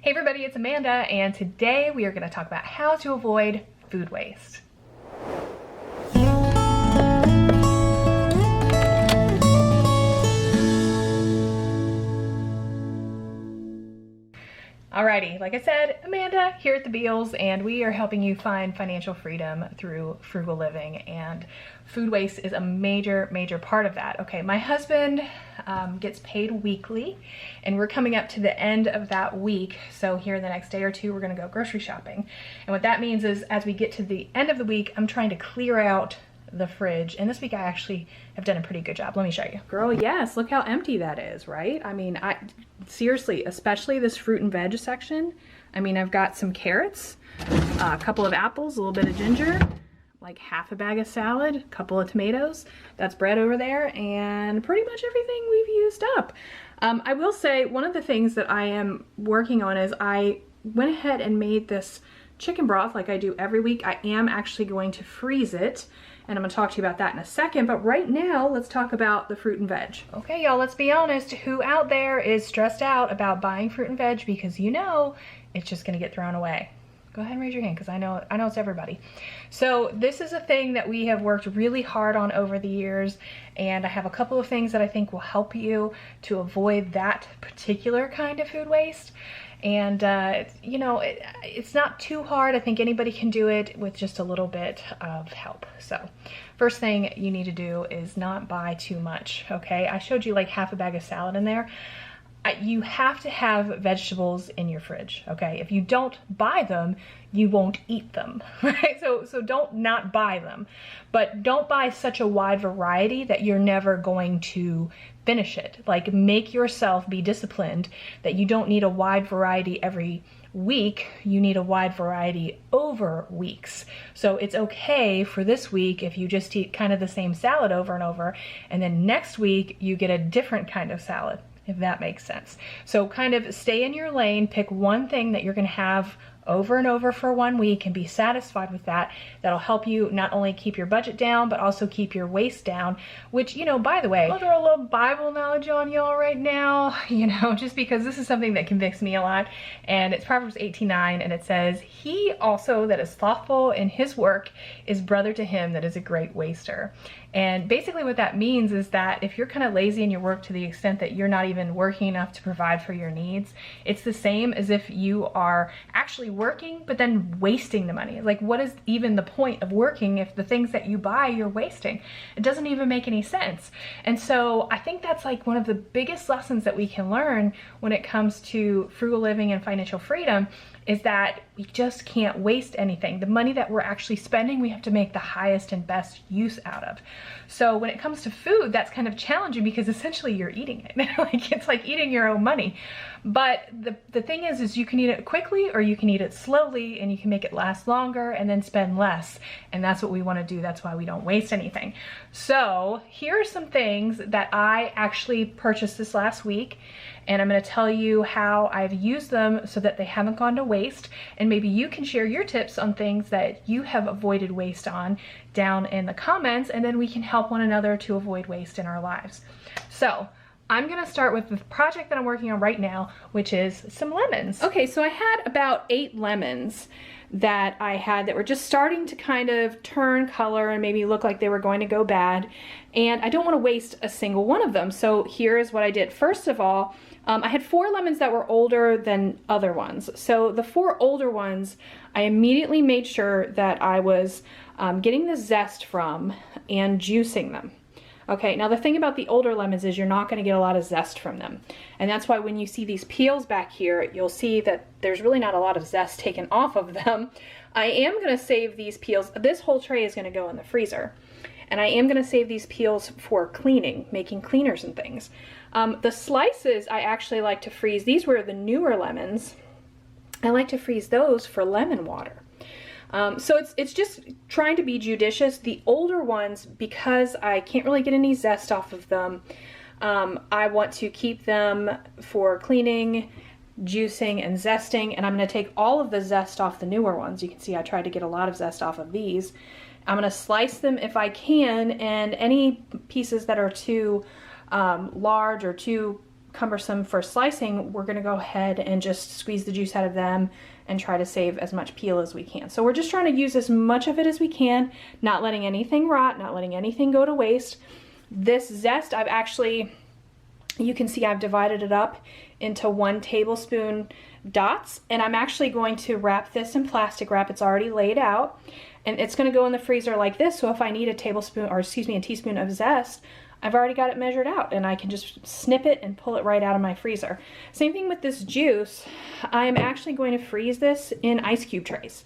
Hey everybody, it's Amanda, and today we are going to talk about how to avoid food waste. Alrighty, like I said, Amanda here at the Bealles, and we are helping you find financial freedom through frugal living, and food waste is a major part of that. Okay, my husband gets paid weekly, and we're coming up to the end of that week, so here in the next day or two we're gonna go grocery shopping. And what that means is as we get to the end of the week, I'm trying to clear out the fridge, and this week I actually have done a pretty good job. Let me show you. Girl, yes, look how empty that is, right? I mean, seriously, especially this fruit and veg section. I mean, I've got some carrots, a couple of apples, a little bit of ginger, like half a bag of salad, a couple of tomatoes, that's bread over there, and pretty much everything we've used up. I will say one of the things that I am working on is I went ahead and made this chicken broth like I do every week. I am actually going to freeze it, and I'm gonna talk to you about that in a second, but right now let's talk about the fruit and veg. Okay y'all, let's be honest, who out there is stressed out about buying fruit and veg because you know it's just gonna get thrown away? Go ahead and raise your hand, because I know it's everybody. So this is a thing that we have worked really hard on over the years, and I have a couple of things that I think will help you to avoid that particular kind of food waste. And you know, it's not too hard. I think anybody can do it with just a little bit of help. So first thing you need to do is not buy too much, okay? I showed you like half a bag of salad in there. You have to have vegetables in your fridge, okay? If you don't buy them, you won't eat them, right? So don't not buy them, but don't buy such a wide variety that you're never going to finish it. Like, make yourself be disciplined that you don't need a wide variety every week, you need a wide variety over weeks. So it's okay for this week if you just eat kind of the same salad over and over, and then next week you get a different kind of salad, if that makes sense. So kind of stay in your lane, pick one thing that you're gonna have over and over for 1 week and be satisfied with that. That'll help you not only keep your budget down, but also keep your waste down, which, you know, by the way, I'll throw a little Bible knowledge on y'all right now, you know, just because this is something that convicts me a lot. And it's Proverbs 18:9, and it says, "He also that is slothful in his work is brother to him that is a great waster." And basically what that means is that if you're kind of lazy in your work to the extent that you're not even working enough to provide for your needs, it's the same as if you are actually working but then wasting the money. Like, what is even the point of working if the things that you buy you're wasting? It doesn't even make any sense. And so I think that's like one of the biggest lessons that we can learn when it comes to frugal living and financial freedom, is that we just can't waste anything. The money that we're actually spending, we have to make the highest and best use out of. So when it comes to food, that's kind of challenging because essentially you're eating it. Like, it's like eating your own money. But the thing is you can eat it quickly or you can eat it slowly, and you can make it last longer and then spend less. And that's what we want to do. That's why we don't waste anything. So here are some things that I actually purchased this last week, and I'm going to tell you how I've used them so that they haven't gone to waste, and maybe you can share your tips on things that you have avoided waste on down in the comments, and then we can help one another to avoid waste in our lives. So I'm gonna start with the project that I'm working on right now, which is some lemons. Okay, so I had about 8 lemons that I had that were just starting to kind of turn color and maybe look like they were going to go bad, and I don't want to waste a single one of them. So here's what I did. First of all, I had 4 lemons that were older than other ones. So the 4 older ones, I immediately made sure that I was getting the zest from and juicing them. Okay, now the thing about the older lemons is you're not going to get a lot of zest from them. And that's why when you see these peels back here, you'll see that there's really not a lot of zest taken off of them. I am going to save these peels. This whole tray is going to go in the freezer. And I am going to save these peels for cleaning, making cleaners and things. The slices I actually like to freeze. These were the newer lemons. I like to freeze those for lemon water. So it's just trying to be judicious. The older ones, because I can't really get any zest off of them, I want to keep them for cleaning, juicing, and zesting, and I'm going to take all of the zest off the newer ones. You can see I tried to get a lot of zest off of these. I'm going to slice them if I can, and any pieces that are too large or too cumbersome for slicing, we're gonna go ahead and just squeeze the juice out of them and try to save as much peel as we can. So we're just trying to use as much of it as we can, not letting anything rot, not letting anything go to waste. This zest, I've actually, you can see I've divided it up into 1 tablespoon dots, and I'm actually going to wrap this in plastic wrap. It's already laid out, and it's gonna go in the freezer like this. So if I need a tablespoon, or excuse me, a teaspoon of zest, I've already got it measured out, and I can just snip it and pull it right out of my freezer. Same thing with this juice. I am actually going to freeze this in ice cube trays.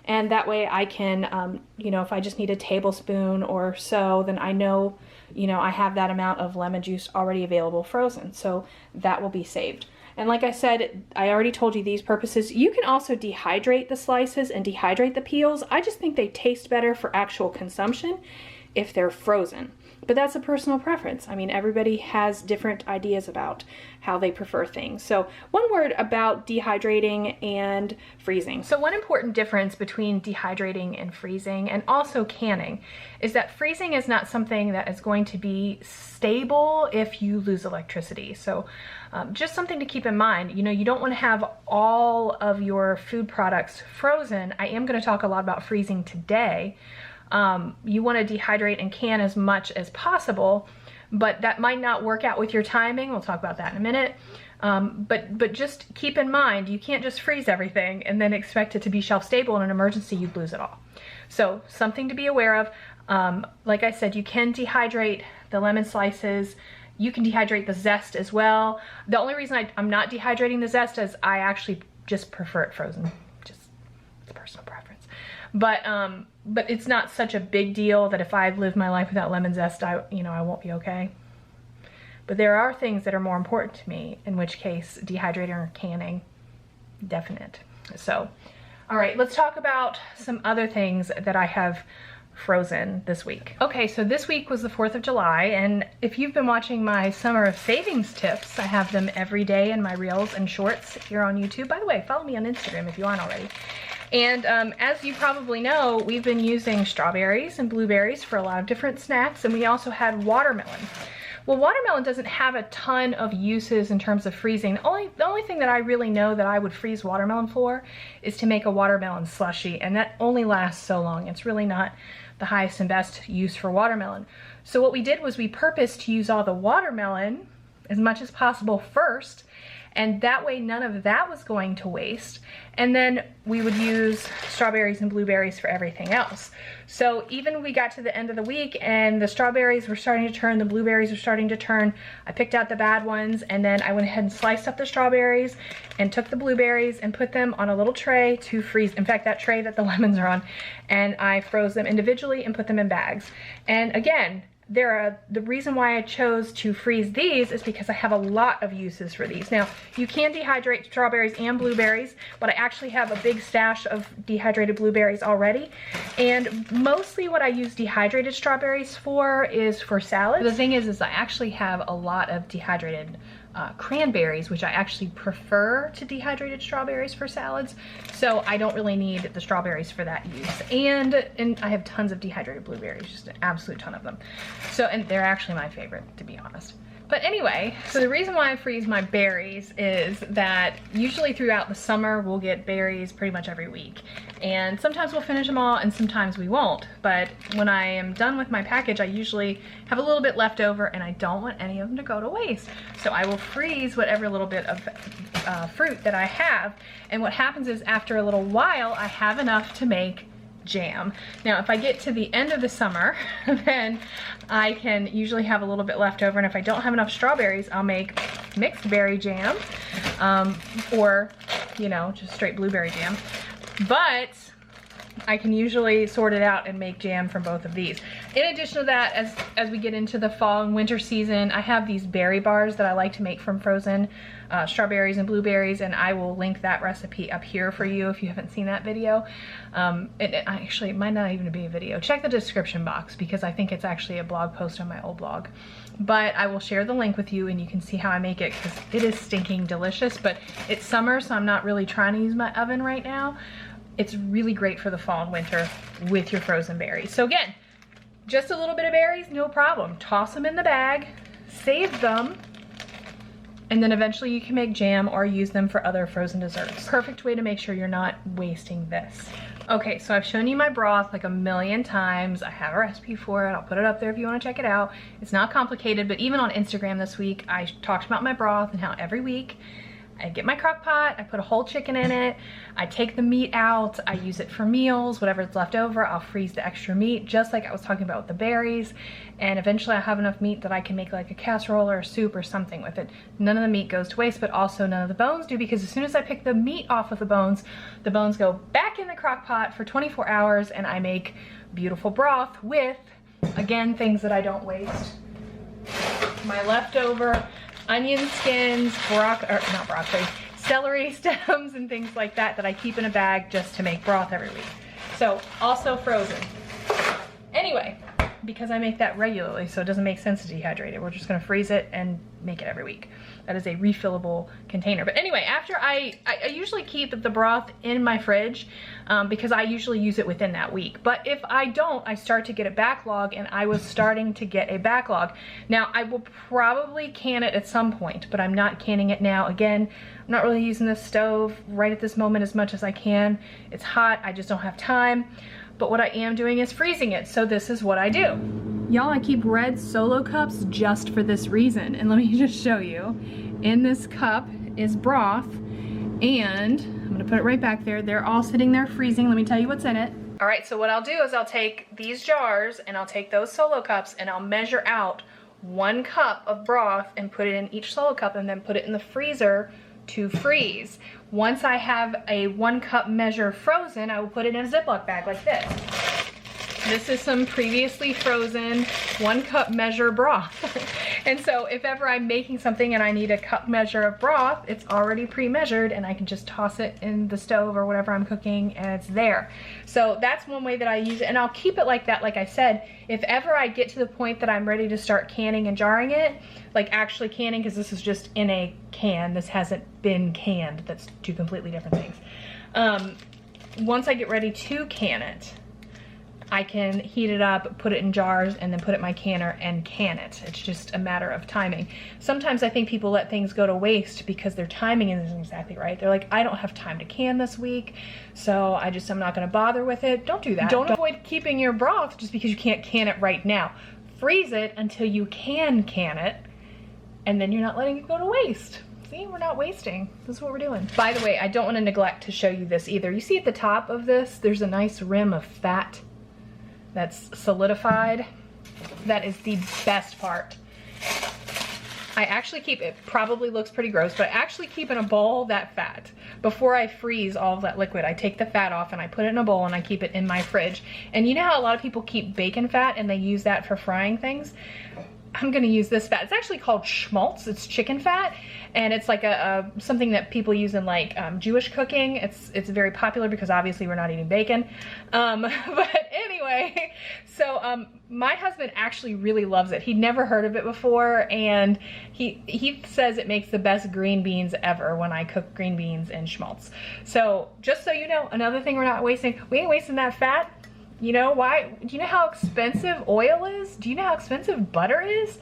And that way I can, you know, if I just need a tablespoon or so, then I know, you know, I have that amount of lemon juice already available frozen. So that will be saved. And like I said, I already told you these purposes. You can also dehydrate the slices and dehydrate the peels. I just think they taste better for actual consumption if they're frozen. But that's a personal preference. I mean, everybody has different ideas about how they prefer things. So one word about dehydrating and freezing. So one important difference between dehydrating and freezing, and also canning, is that freezing is not something that is going to be stable if you lose electricity. So just something to keep in mind. You know, you don't want to have all of your food products frozen. I am going to talk a lot about freezing today. You want to dehydrate and can as much as possible, but that might not work out with your timing. We'll talk about that in a minute. But just keep in mind, you can't just freeze everything and then expect it to be shelf stable. In an emergency, you'd lose it all. So something to be aware of. Like I said, you can dehydrate the lemon slices. You can dehydrate the zest as well. The only reason I'm not dehydrating the zest is I actually just prefer it frozen. Just, it's personal preference. But it's not such a big deal that if I live my life without lemon zest, I won't be okay. But there are things that are more important to me, in which case dehydrating or canning, definite. So, all right, let's talk about some other things that I have frozen this week. Okay, so this week was the 4th of July, and if you've been watching my summer savings tips, I have them every day in my reels and shorts here on YouTube. By the way, follow me on Instagram if you aren't already. And as you probably know, we've been using strawberries and blueberries for a lot of different snacks, and we also had watermelon. Well, watermelon doesn't have a ton of uses in terms of freezing. The only thing that I really know that I would freeze watermelon for is to make a watermelon slushie, and that only lasts so long. It's really not the highest and best use for watermelon. So what we did was we purposed to use all the watermelon as much as possible first, and that way none of that was going to waste. And then we would use strawberries and blueberries for everything else. So even when we got to the end of the week and the strawberries were starting to turn, the blueberries were starting to turn, I picked out the bad ones, and then I went ahead and sliced up the strawberries and took the blueberries and put them on a little tray to freeze. In fact, that tray that the lemons are on, and I froze them individually and put them in bags. And again, the reason why I chose to freeze these is because I have a lot of uses for these. Now, you can dehydrate strawberries and blueberries, but I actually have a big stash of dehydrated blueberries already. And mostly what I use dehydrated strawberries for is for salads. The thing is I actually have a lot of dehydrated cranberries, which I actually prefer to dehydrated strawberries for salads, so I don't really need the strawberries for that use. And I have tons of dehydrated blueberries, just an absolute ton of them. So, and they're actually my favorite, to be honest. But anyway, so the reason why I freeze my berries is that usually throughout the summer we'll get berries pretty much every week. And sometimes we'll finish them all and sometimes we won't. But when I am done with my package, I usually have a little bit left over and I don't want any of them to go to waste. So I will freeze whatever little bit of fruit that I have. And what happens is after a little while, I have enough to make jam. Now, if I get to the end of the summer, then I can usually have a little bit left over, and if I don't have enough strawberries, I'll make mixed berry jam, or, you know, just straight blueberry jam. But I can usually sort it out and make jam from both of these. In addition to that, as we get into the fall and winter season, I have these berry bars that I like to make from frozen strawberries and blueberries, and I will link that recipe up here for you if you haven't seen that video. Actually, it might not even be a video. Check the description box because I think it's actually a blog post on my old blog. But I will share the link with you and you can see how I make it because it is stinking delicious. But it's summer, so I'm not really trying to use my oven right now. It's really great for the fall and winter with your frozen berries. So again, just a little bit of berries, no problem. Toss them in the bag, save them, And then eventually you can make jam or use them for other frozen desserts. Perfect way to make sure you're not wasting this. Okay, so I've shown you my broth like a million times. I have a recipe for it. I'll put it up there if you want to check it out. It's not complicated, but even on Instagram this week, I talked about my broth and how every week I get my crock pot, I put a whole chicken in it, I take the meat out, I use it for meals, whatever's left over, I'll freeze the extra meat, just like I was talking about with the berries, and eventually I have enough meat that I can make like a casserole or a soup or something with it. None of the meat goes to waste, but also none of the bones do, because as soon as I pick the meat off of the bones go back in the crock pot for 24 hours, and I make beautiful broth with, again, things that I don't waste. My leftover onion skins, not broccoli, celery stems and things like that that I keep in a bag just to make broth every week. So also frozen. Anyway, because I make that regularly, so it doesn't make sense to dehydrate it. We're just gonna freeze it and make it every week. That is a refillable container. But anyway, after I usually keep the broth in my fridge because I usually use it within that week. But if I don't, I start to get a backlog, and I was starting to get a backlog. Now, I will probably can it at some point, but I'm not canning it now. Again, I'm not really using the stove right at this moment as much as I can. It's hot, I just don't have time. But what I am doing is freezing it, so this is what I do. Y'all, I keep red Solo cups just for this reason, and let me just show you. In this cup is broth, and I'm gonna put it right back there. They're all sitting there freezing. Let me tell you what's in it. All right, so what I'll do is I'll take these jars, and I'll take those Solo cups, and I'll measure out 1 cup of broth and put it in each Solo cup, and then put it in the freezer to freeze. Once I have a 1 cup measure frozen, I will put it in a Ziploc bag like this. This is some previously frozen 1 cup measure broth. And so if ever I'm making something and I need a cup measure of broth, it's already pre-measured, and I can just toss it in the stove or whatever I'm cooking, and it's there. So that's one way that I use it, and I'll keep it like that. Like I said, if ever I get to the point that I'm ready to start canning and jarring it, like actually canning, because this is just in a can, this hasn't been canned, that's 2 completely different things. Once I get ready to can it, I can heat it up, put it in jars, and then put it in my canner and can it. It's just a matter of timing. Sometimes I think people let things go to waste because their timing isn't exactly right. They're like, I don't have time to can this week, so I'm not gonna bother with it. Don't do that. Don't avoid keeping your broth just because you can't can it right now. Freeze it until you can it, and then you're not letting it go to waste. See, we're not wasting. This is what we're doing. By the way, I don't want to neglect to show you this either. You see at the top of this, there's a nice rim of fat that's solidified. That is the best part. I actually keep, it probably looks pretty gross, but I actually keep in a bowl that fat. Before I freeze all of that liquid, I take the fat off and I put it in a bowl and I keep it in my fridge. And you know how a lot of people keep bacon fat and they use that for frying things? I'm gonna use this fat. It's actually called schmaltz. It's chicken fat, and it's like something that people use in like Jewish cooking. It's very popular because obviously we're not eating bacon. But anyway, so my husband actually really loves it. He'd never heard of it before, and he says it makes the best green beans ever when I cook green beans and schmaltz. So just so you know, another thing we're not wasting, we ain't wasting that fat. You know why? Do you know how expensive oil is? Do you know how expensive butter is?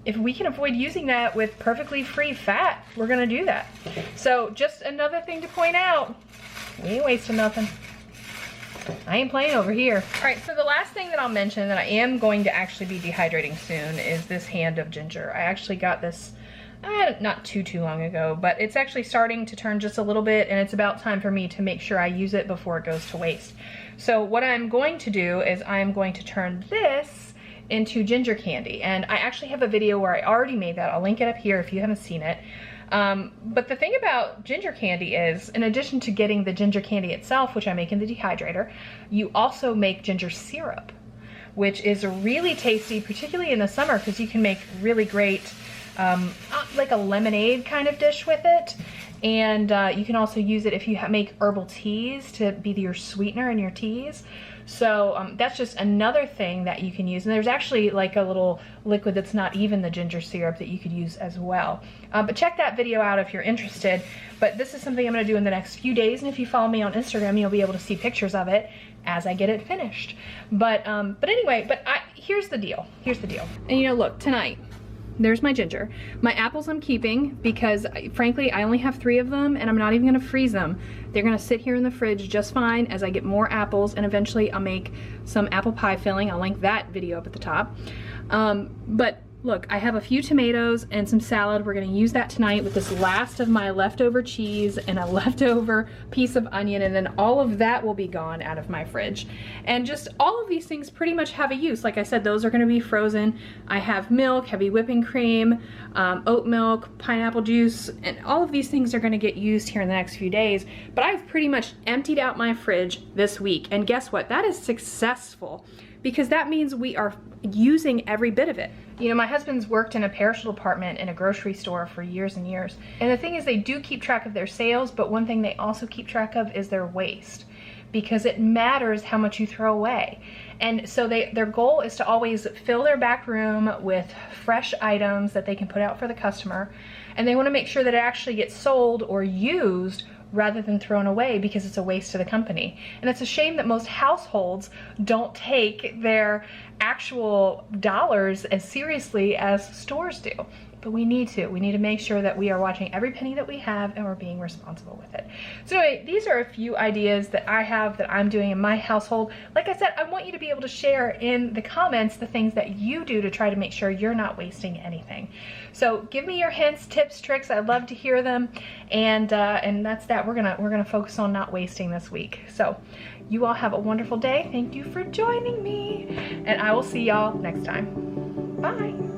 If we can avoid using that with perfectly free fat, we're gonna do that. So just another thing to point out, we ain't wasting nothing. I ain't playing over here. All right, so the last thing that I'll mention that I am going to actually be dehydrating soon is this hand of ginger. I actually got this not too long ago, but it's actually starting to turn just a little bit, and it's about time for me to make sure I use it before it goes to waste. So what I'm going to do is I'm going to turn this into ginger candy, and I actually have a video where I already made that. I'll link it up here if you haven't seen it. But the thing about ginger candy is, in addition to getting the ginger candy itself, which I make in the dehydrator, you also make ginger syrup, which is really tasty, particularly in the summer, because you can make really great like a lemonade kind of dish with it. And you can also use it if you make herbal teas to be your sweetener in your teas. So that's just another thing that you can use. And there's actually like a little liquid that's not even the ginger syrup that you could use as well. But check that video out if you're interested. But this is something I'm gonna do in the next few days. And if you follow me on Instagram, you'll be able to see pictures of it as I get it finished. But anyway, here's the deal. Here's the deal. And you know, look, tonight, there's my ginger. My apples I'm keeping because frankly, I only have 3 of them and I'm not even gonna freeze them. They're gonna sit here in the fridge just fine as I get more apples, and eventually I'll make some apple pie filling. I'll link that video up at the top. But look, I have a few tomatoes and some salad. We're gonna use that tonight with this last of my leftover cheese and a leftover piece of onion, and then all of that will be gone out of my fridge. And just all of these things pretty much have a use. Like I said, those are gonna be frozen. I have milk, heavy whipping cream, oat milk, pineapple juice, and all of these things are gonna get used here in the next few days. But I've pretty much emptied out my fridge this week, and guess what? That is successful, because that means we are using every bit of it. You know, my husband's worked in a perishable department in a grocery store for years and years. And the thing is, they do keep track of their sales, but one thing they also keep track of is their waste, because it matters how much you throw away. And so their goal is to always fill their back room with fresh items that they can put out for the customer. And they want to make sure that it actually gets sold or used rather than thrown away, because it's a waste to the company. And it's a shame that most households don't take their actual dollars as seriously as stores do. But we need to. We need to make sure that we are watching every penny that we have and we're being responsible with it. So anyway, these are a few ideas that I have that I'm doing in my household. Like I said, I want you to be able to share in the comments the things that you do to try to make sure you're not wasting anything. So give me your hints, tips, tricks. I'd love to hear them. And that's that. We're gonna focus on not wasting this week. So you all have a wonderful day. Thank you for joining me. And I will see y'all next time. Bye.